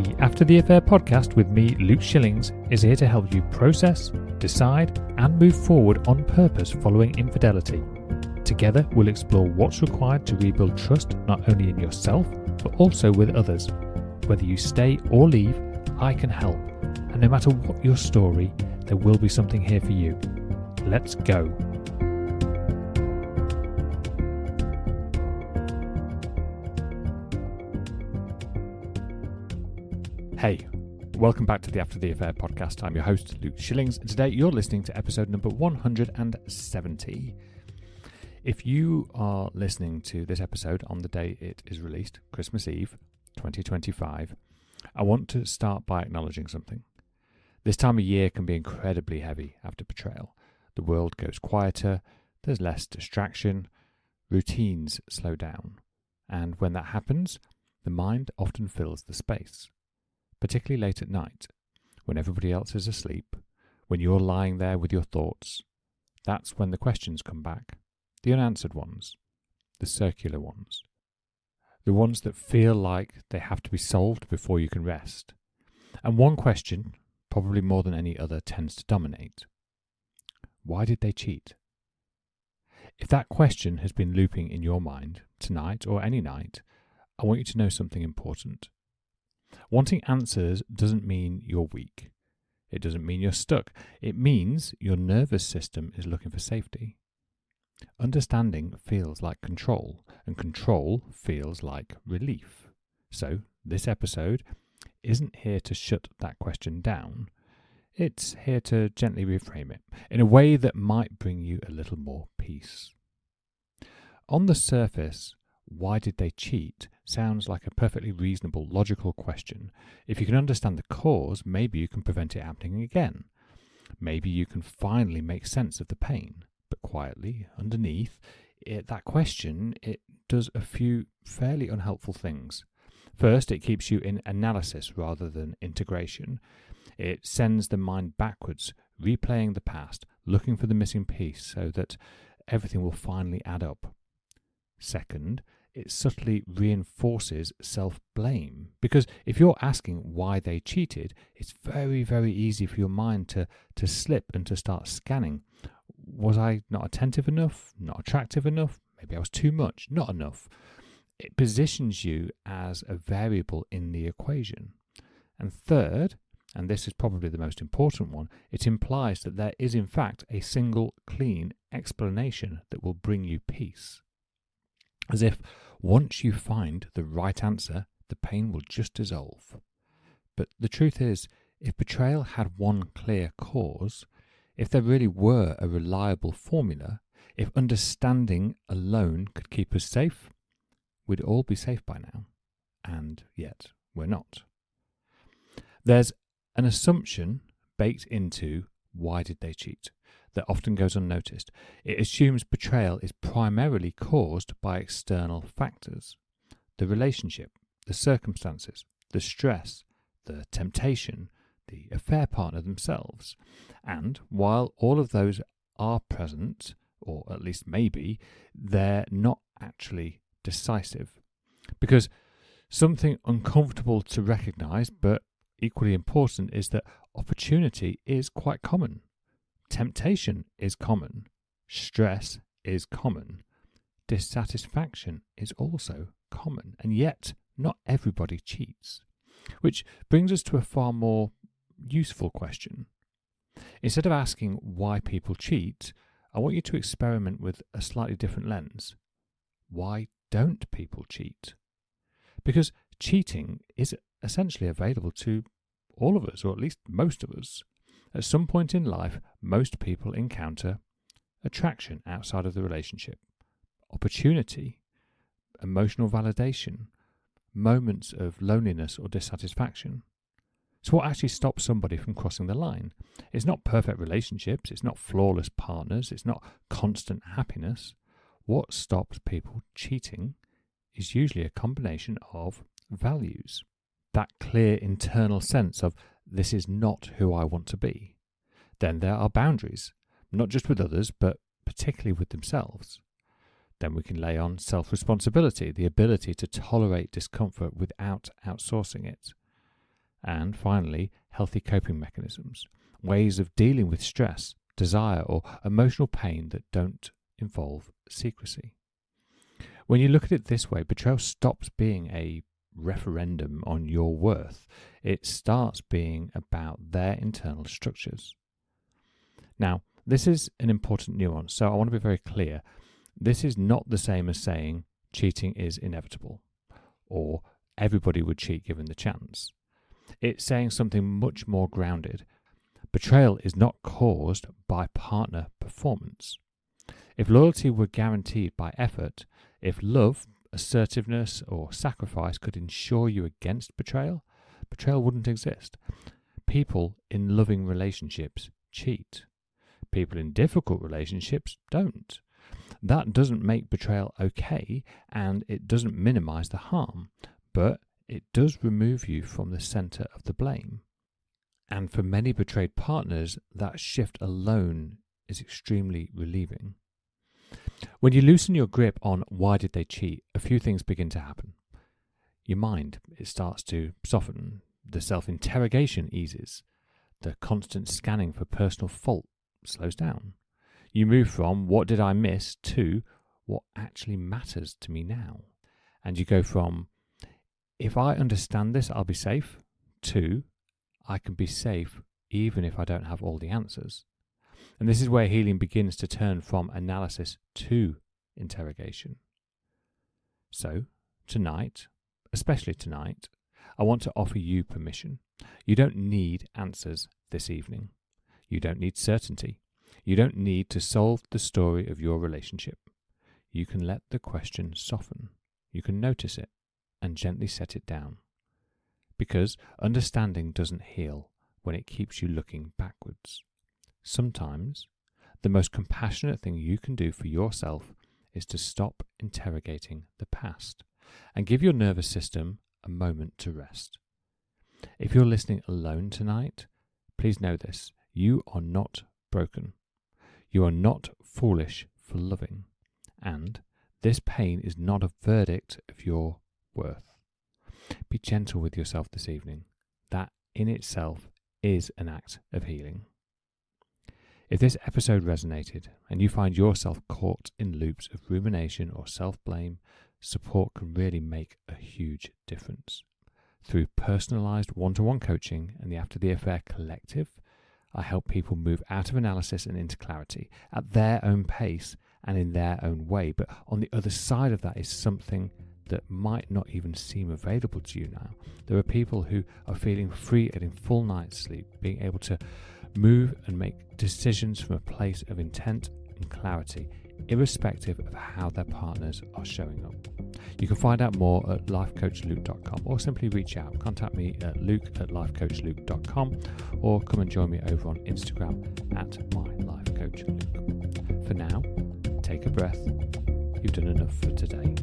The After the Affair podcast with me, Luke Shillings, is here to help you process, decide, and move forward on purpose following infidelity. Together, we'll explore what's required to rebuild trust not only in yourself, but also with others. Whether you stay or leave, I can help. And no matter what your story, there will be something here for you. Let's go. Hey, welcome back to the After the Affair podcast. I'm your host, Luke Shillings, and today you're listening to episode number 170. If you are listening to this episode on the day it is released, Christmas Eve, 2025, I want to start by acknowledging something. This time of year can be incredibly heavy after betrayal. The world goes quieter, there's less distraction, routines slow down, and when that happens, the mind often fills the space. Particularly late at night, when everybody else is asleep, when you're lying there with your thoughts, that's when the questions come back. The unanswered ones, the circular ones, the ones that feel like they have to be solved before you can rest. And one question, probably more than any other, tends to dominate. Why did they cheat? If that question has been looping in your mind tonight or any night, I want you to know something important. Wanting answers doesn't mean you're weak. It doesn't mean you're stuck. It means your nervous system is looking for safety. Understanding feels like control, and control feels like relief. So, this episode isn't here to shut that question down. It's here to gently reframe it in a way that might bring you a little more peace. On the surface, why did they cheat sounds like a perfectly reasonable, logical question. If you can understand the cause, maybe you can prevent it happening again. Maybe you can finally make sense of the pain. But quietly, underneath that question, it does a few fairly unhelpful things. First, it keeps you in analysis rather than integration. It sends the mind backwards, replaying the past, looking for the missing piece so that everything will finally add up. Second, it subtly reinforces self-blame, because if you're asking why they cheated, it's very, very easy for your mind to slip and to start scanning. Was I not attentive enough? Not attractive enough? Maybe I was too much? Not enough. It positions you as a variable in the equation. And third, and this is probably the most important one, it implies that there is in fact a single clean explanation that will bring you peace. As if once you find the right answer, the pain will just dissolve. But the truth is, if betrayal had one clear cause, if there really were a reliable formula, if understanding alone could keep us safe, we'd all be safe by now. And yet, we're not. There's an assumption baked into why did they cheat that often goes unnoticed. It assumes betrayal is primarily caused by external factors. The relationship, the circumstances, the stress, the temptation, the affair partner themselves. And while all of those are present, or at least maybe, they're not actually decisive. Because something uncomfortable to recognise, but equally important, is that opportunity is quite common. Temptation is common. Stress is common. Dissatisfaction is also common. And yet, not everybody cheats. Which brings us to a far more useful question. Instead of asking why people cheat, I want you to experiment with a slightly different lens. Why don't people cheat? Because cheating is essentially available to all of us, or at least most of us. At some point in life, most people encounter attraction outside of the relationship, opportunity, emotional validation, moments of loneliness or dissatisfaction. So what actually stops somebody from crossing the line? It's not perfect relationships, it's not flawless partners, it's not constant happiness. What stops people cheating is usually a combination of values. That clear internal sense of, this is not who I want to be. Then there are boundaries, not just with others, but particularly with themselves. Then we can lay on self-responsibility, the ability to tolerate discomfort without outsourcing it. And finally, healthy coping mechanisms, ways of dealing with stress, desire, or emotional pain that don't involve secrecy. When you look at it this way, betrayal stops being a referendum on your worth. It starts being about their internal structures. Now, this is an important nuance, so I want to be very clear. This is not the same as saying cheating is inevitable, or everybody would cheat given the chance. It's saying something much more grounded. Betrayal is not caused by partner performance. If loyalty were guaranteed by effort, if love, assertiveness, or sacrifice could ensure you against betrayal, betrayal wouldn't exist. People in loving relationships cheat. People in difficult relationships don't. That doesn't make betrayal okay, and it doesn't minimize the harm, but it does remove you from the center of the blame. And for many betrayed partners, that shift alone is extremely relieving. When you loosen your grip on why did they cheat, a few things begin to happen. Your mind, it starts to soften. The self-interrogation eases. The constant scanning for personal fault slows down. You move from what did I miss to what actually matters to me now. And you go from if I understand this, I'll be safe, to I can be safe even if I don't have all the answers. And this is where healing begins to turn from analysis to interrogation. So, tonight, especially tonight, I want to offer you permission. You don't need answers this evening. You don't need certainty. You don't need to solve the story of your relationship. You can let the question soften. You can notice it and gently set it down. Because understanding doesn't heal when it keeps you looking backwards. Sometimes, the most compassionate thing you can do for yourself is to stop interrogating the past and give your nervous system a moment to rest. If you're listening alone tonight, please know this. You are not broken. You are not foolish for loving. And this pain is not a verdict of your worth. Be gentle with yourself this evening. That in itself is an act of healing. If this episode resonated and you find yourself caught in loops of rumination or self-blame, support can really make a huge difference. Through personalised one-to-one coaching and the After the Affair Collective, I help people move out of analysis and into clarity at their own pace and in their own way. But on the other side of that is something that might not even seem available to you now. There are people who are feeling free, getting full night's sleep, being able to move and make decisions from a place of intent and clarity, irrespective of how their partners are showing up. You can find out more at lifecoachluke.com or simply reach out. Contact me at luke@lifecoachluke.com or come and join me over on Instagram at mylifecoachluke. For now, take a breath. You've done enough for today.